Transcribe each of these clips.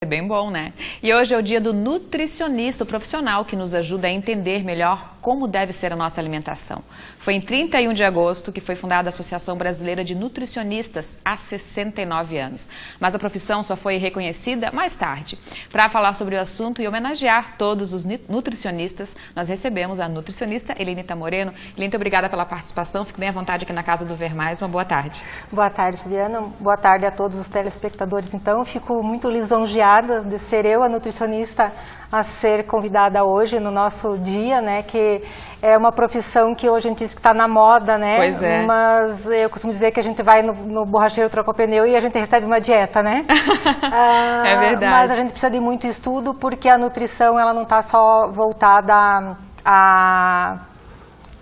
É bem bom, né? E hoje é o dia do nutricionista, o profissional que nos ajuda a entender melhor como deve ser a nossa alimentação. Foi em 31 de agosto que foi fundada a Associação Brasileira de Nutricionistas, há 69 anos. Mas a profissão só foi reconhecida mais tarde. Para falar sobre o assunto e homenagear todos os nutricionistas, nós recebemos a nutricionista Elenita Moreno. Elenita, obrigada pela participação. Fique bem à vontade aqui na Casa do Ver Mais. Uma boa tarde. Boa tarde, Fabiana. Boa tarde a todos os telespectadores. Então, fico muito lisonjeada de ser eu, a nutricionista, a ser convidada hoje no nosso dia, né, que é uma profissão que hoje a gente diz que está na moda, né? Pois é. Mas eu costumo dizer que a gente vai no borracheiro trocar o pneu e a gente recebe uma dieta, né? É verdade. Mas a gente precisa de muito estudo porque a nutrição ela não está só voltada a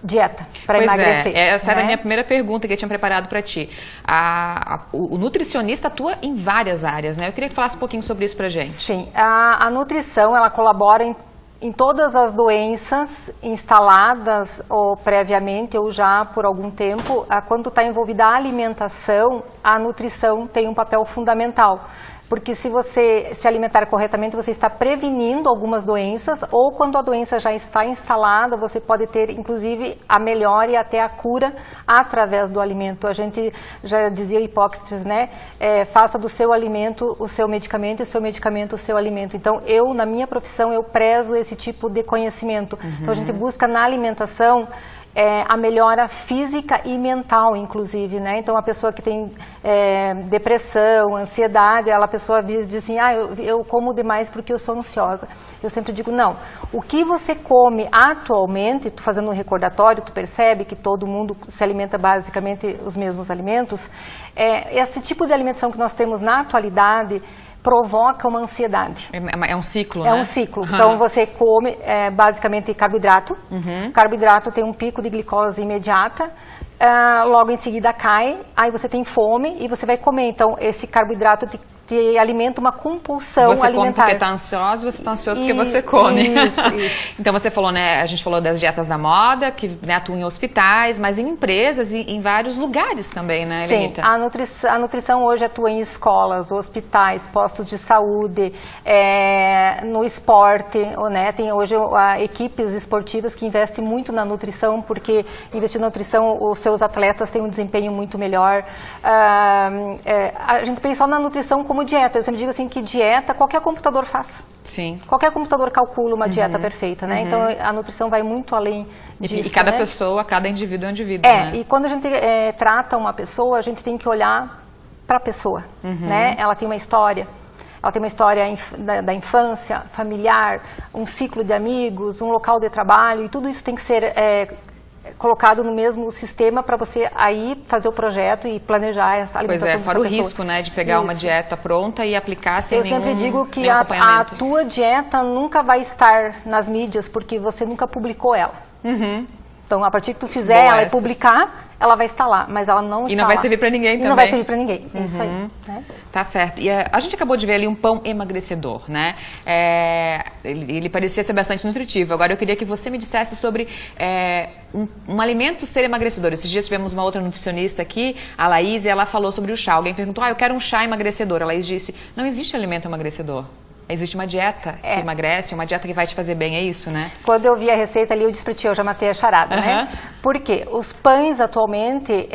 dieta para emagrecer. Essa era a né? minha primeira pergunta que eu tinha preparado para ti. O nutricionista atua em várias áreas, né? Eu queria que falasse um pouquinho sobre isso para gente. Sim, a nutrição ela colabora em todas as doenças instaladas ou previamente ou já por algum tempo. Quando está envolvida a alimentação, a nutrição tem um papel fundamental. Porque se você se alimentar corretamente, você está prevenindo algumas doenças, ou quando a doença já está instalada, você pode ter, inclusive, a melhora e até a cura através do alimento. A gente já dizia Hipócrates, né? Faça do seu alimento o seu medicamento e o seu medicamento o seu alimento. Então, na minha profissão, eu prezo esse tipo de conhecimento. Uhum. Então, a gente busca na alimentação a melhora física e mental, inclusive, né? Então, a pessoa que tem depressão, ansiedade, a pessoa diz assim, eu como demais porque eu sou ansiosa. Eu sempre digo, não. O que você come atualmente, tu fazendo um recordatório, tu percebe que todo mundo se alimenta basicamente os mesmos alimentos. Esse tipo de alimentação que nós temos na atualidade provoca uma ansiedade. É um ciclo, né? É um ciclo. Então, você come basicamente carboidrato. Uhum. Carboidrato tem um pico de glicose imediata. Logo em seguida cai. Aí você tem fome e você vai comer. Então, esse carboidrato te alimenta uma compulsão alimentar. Você come porque está ansioso, você está ansioso porque você come. Isso. Então você falou, né? A gente falou das dietas da moda, que atuam em hospitais, mas em empresas e em vários lugares também, né, Elenita? Sim, a nutrição hoje atua em escolas, hospitais, postos de saúde, no esporte, né? Tem hoje equipes esportivas que investem muito na nutrição, porque investir na nutrição, os seus atletas têm um desempenho muito melhor. A gente pensa só na nutrição como dieta. Eu sempre digo assim que dieta qualquer computador faz. Sim. Qualquer computador calcula uma dieta perfeita, né? Então a nutrição vai muito além disso. E cada pessoa, cada indivíduo é um indivíduo, né? E quando a gente trata uma pessoa, a gente tem que olhar para a pessoa, né? Ela tem uma história. Ela tem uma história da infância, familiar, um ciclo de amigos, um local de trabalho, e tudo isso tem que ser colocado no mesmo sistema para você aí fazer o projeto e planejar essa alimentação. Pois fora o risco, né, de pegar uma dieta pronta e aplicar sem nenhum acompanhamento. Eu sempre digo que a tua dieta nunca vai estar nas mídias porque você nunca publicou ela. Uhum. Então, a partir que tu fizer ela e publicar, ela vai estar lá, mas ela não está lá. E não vai servir para ninguém também. E não vai servir para ninguém, isso aí. Né? Tá certo. E a gente acabou de ver ali um pão emagrecedor, né? Ele parecia ser bastante nutritivo. Agora eu queria que você me dissesse sobre um alimento ser emagrecedor. Esses dias tivemos uma outra nutricionista aqui, a Laís, e ela falou sobre o chá. Alguém perguntou, eu quero um chá emagrecedor. A Laís disse, não existe alimento emagrecedor. Existe uma dieta que emagrece, uma dieta que vai te fazer bem, é isso, né? Quando eu vi a receita ali, eu disse pra ti, eu já matei a charada, né? Porque os pães atualmente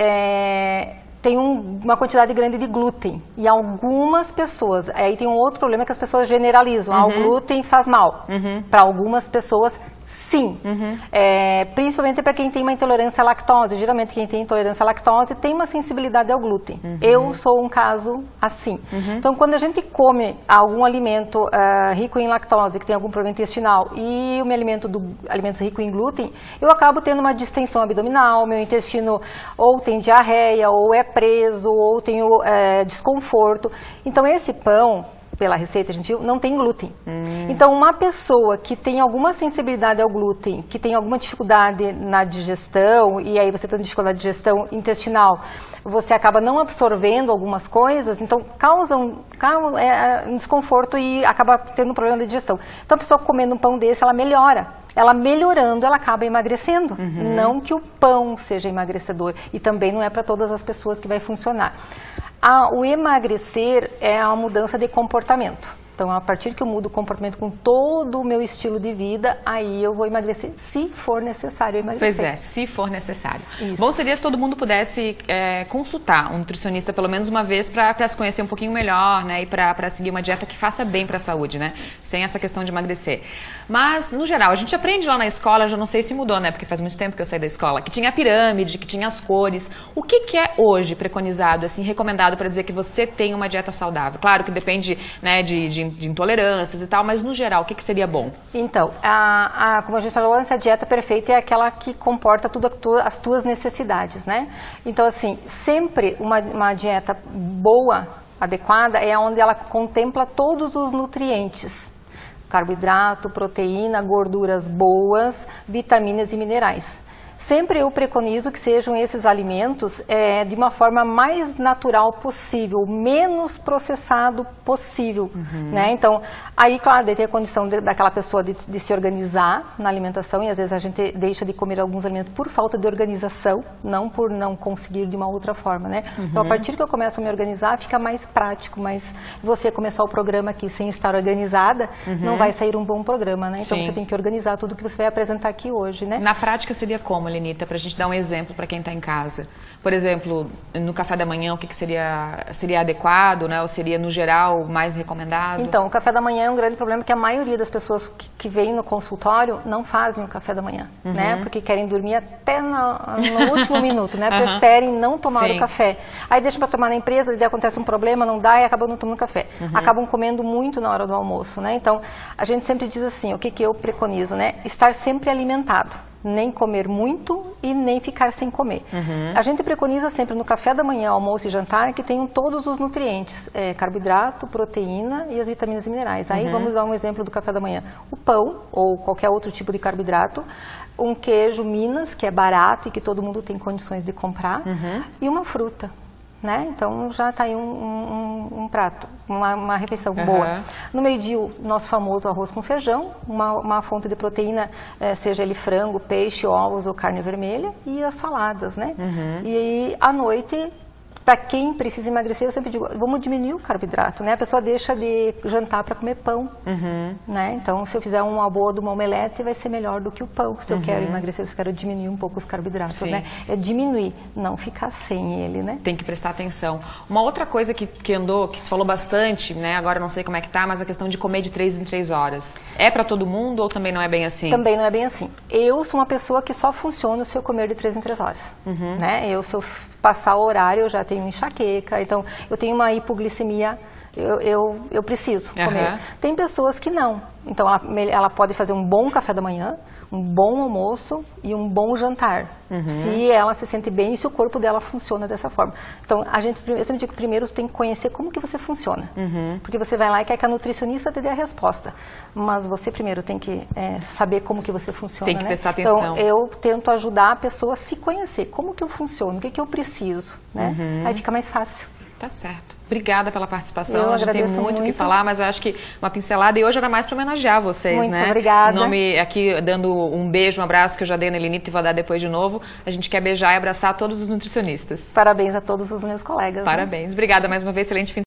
tem uma quantidade grande de glúten. E algumas pessoas, aí tem um outro problema que as pessoas generalizam. O glúten faz mal. Para algumas pessoas, sim. Principalmente para quem tem uma intolerância à lactose. Geralmente quem tem intolerância à lactose tem uma sensibilidade ao glúten. Eu sou um caso assim. Então, quando a gente come algum alimento rico em lactose, que tem algum problema intestinal, e o meu alimentos ricos em glúten, eu acabo tendo uma distensão abdominal, meu intestino ou tem diarreia, ou é preso, ou tenho desconforto. Então, esse pão, pela receita a gente viu, não tem glúten. Então, uma pessoa que tem alguma sensibilidade ao glúten, que tem alguma dificuldade na digestão, e aí você tem dificuldade de digestão intestinal, você acaba não absorvendo algumas coisas, então causa um desconforto e acaba tendo um problema de digestão. Então, a pessoa comendo um pão desse, ela melhora. Ela melhorando, ela acaba emagrecendo. Não que o pão seja emagrecedor. E também não é para todas as pessoas que vai funcionar. O emagrecer é uma mudança de comportamento. Então, a partir que eu mudo o comportamento com todo o meu estilo de vida, aí eu vou emagrecer, se for necessário emagrecer. Pois é, se for necessário. Isso. Bom seria se todo mundo pudesse consultar um nutricionista pelo menos uma vez para se conhecer um pouquinho melhor, né? E para seguir uma dieta que faça bem para a saúde, né? Sem essa questão de emagrecer. Mas, no geral, a gente aprende lá na escola, já não sei se mudou, né? Porque faz muito tempo que eu saí da escola, que tinha a pirâmide, que tinha as cores. O que é hoje preconizado, assim, recomendado para dizer que você tem uma dieta saudável? Claro que depende, né, de intolerâncias e tal, mas no geral, o que seria bom? Então, como a gente falou antes, a dieta perfeita é aquela que comporta tudo as tuas necessidades, né? Então, assim, sempre uma dieta boa, adequada, é onde ela contempla todos os nutrientes. Carboidrato, proteína, gorduras boas, vitaminas e minerais. Sempre eu preconizo que sejam esses alimentos de uma forma mais natural possível, menos processado possível, né? Então, aí, claro, daí tem a condição daquela pessoa de se organizar na alimentação, e às vezes a gente deixa de comer alguns alimentos por falta de organização, não por não conseguir de uma outra forma, né? Então, a partir que eu começo a me organizar, fica mais prático, mas você começar o programa aqui sem estar organizada, não vai sair um bom programa, né? Então, Sim. você tem que organizar tudo que você vai apresentar aqui hoje, né? Na prática seria como, Lenita, para a gente dar um exemplo para quem está em casa? Por exemplo, no café da manhã, o que seria adequado, né? Ou seria, no geral, mais recomendado? Então, o café da manhã é um grande problema que a maioria das pessoas que vêm no consultório não fazem o café da manhã, né? Porque querem dormir até no último minuto, né? Preferem não tomar o café. Aí deixam para tomar na empresa, daí acontece um problema, não dá e acabam não tomando café. Acabam comendo muito na hora do almoço, né? Então, a gente sempre diz assim, o que eu preconizo, né? Estar sempre alimentado. Nem comer muito e nem ficar sem comer. A gente preconiza sempre no café da manhã, almoço e jantar que tenham todos os nutrientes, carboidrato, proteína e as vitaminas e minerais. Aí vamos dar um exemplo do café da manhã. O pão, ou qualquer outro tipo de carboidrato, um queijo Minas, que é barato e que todo mundo tem condições de comprar, e uma fruta. Né? Então já está aí um prato, uma refeição boa. No meio-dia, o nosso famoso arroz com feijão, uma fonte de proteína, seja ele frango, peixe, ovos ou carne vermelha, e as saladas, né? E aí, à noite, para quem precisa emagrecer, eu sempre digo, vamos diminuir o carboidrato, né? A pessoa deixa de jantar para comer pão, né? Então, se eu fizer um abodo, uma omelete, vai ser melhor do que o pão. Se eu quero emagrecer, se eu quero diminuir um pouco os carboidratos, né? É diminuir, não ficar sem ele, né? Tem que prestar atenção. Uma outra coisa que se falou bastante, né? Agora não sei como é que tá, mas a questão de comer de 3 em 3 horas. É para todo mundo ou também não é bem assim? Também não é bem assim. Eu sou uma pessoa que só funciona se eu comer de 3 em 3 horas, né? Se eu passar o horário, eu já tenho enxaqueca, então eu tenho uma hipoglicemia, eu preciso comer. Tem pessoas que não, então ela pode fazer um bom café da manhã, um bom almoço e um bom jantar, se ela se sente bem e se o corpo dela funciona dessa forma. Então, eu sempre digo que primeiro tem que conhecer como que você funciona, porque você vai lá e quer que a nutricionista te dê a resposta, mas você primeiro tem que saber como que você funciona. Tem que prestar atenção. Então, eu tento ajudar a pessoa a se conhecer, como que eu funciono, o que que eu preciso, né? Aí fica mais fácil. Tá certo. Obrigada pela participação. Eu a gente tem muito o que falar, mas eu acho que uma pincelada, e hoje era mais para homenagear vocês, muito né? Obrigada. Em nome aqui, dando um beijo, um abraço, que eu já dei na Lenita e vou dar depois de novo. A gente quer beijar e abraçar todos os nutricionistas. Parabéns a todos os meus colegas. Parabéns. Né? Obrigada mais uma vez, excelente fim.